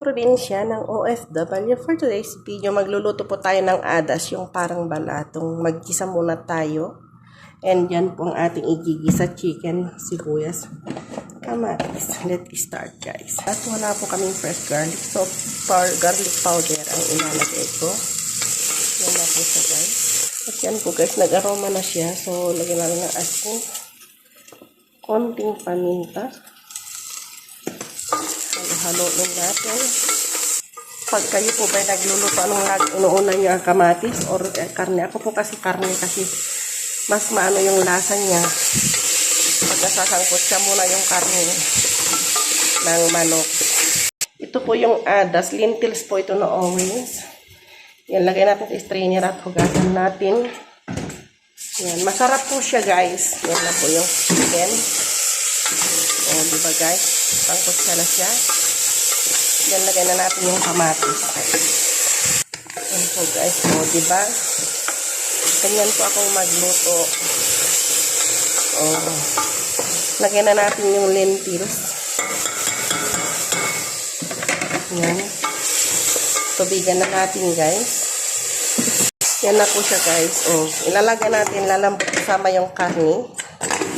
probinsya ng OFW. For today's video, magluluto po tayo ng adas, yung parang balatong. Maggisa muna tayo. And yan po ang ating igigisa, chicken, sibuyas, kamatis. Let's start, guys. At wala po kaming fresh garlic. So, garlic powder ang ilalagay ko. Yan na po siya, guys. At yan po, guys, nag-aroma na siya. So, lagyan natin ng asin. Konting paminta. Halo natin. Pag kayo po ba nagluluto, anong inuuna nyo ang kamatis or karne? Ako po kasi karne kasi mas maano yung lasa niya. Pag nasasangkot siya muna yung karne ng manok. Ito po yung adas. Lentils po ito na always. Yan, lagay natin sa strainer at hugasan natin. Yan, masarap po siya, guys. Yan na po yung chicken. O, diba, guys? Sangkot siya na siya. Yan, lagay na natin yung kamatis. Yan po, guys. O, diba? Ganyan po akong magluto. O, lagay na natin yung lentils. Yan. Tubigan na natin, guys. Yan na po siya, guys. O, ilalagay natin, lalambot kasama yung karne.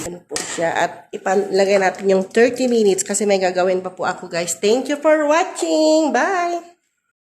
Yan po siya. At ipalagay natin yung 30 minutes kasi may gagawin pa po ako, guys. Thank you for watching. Bye!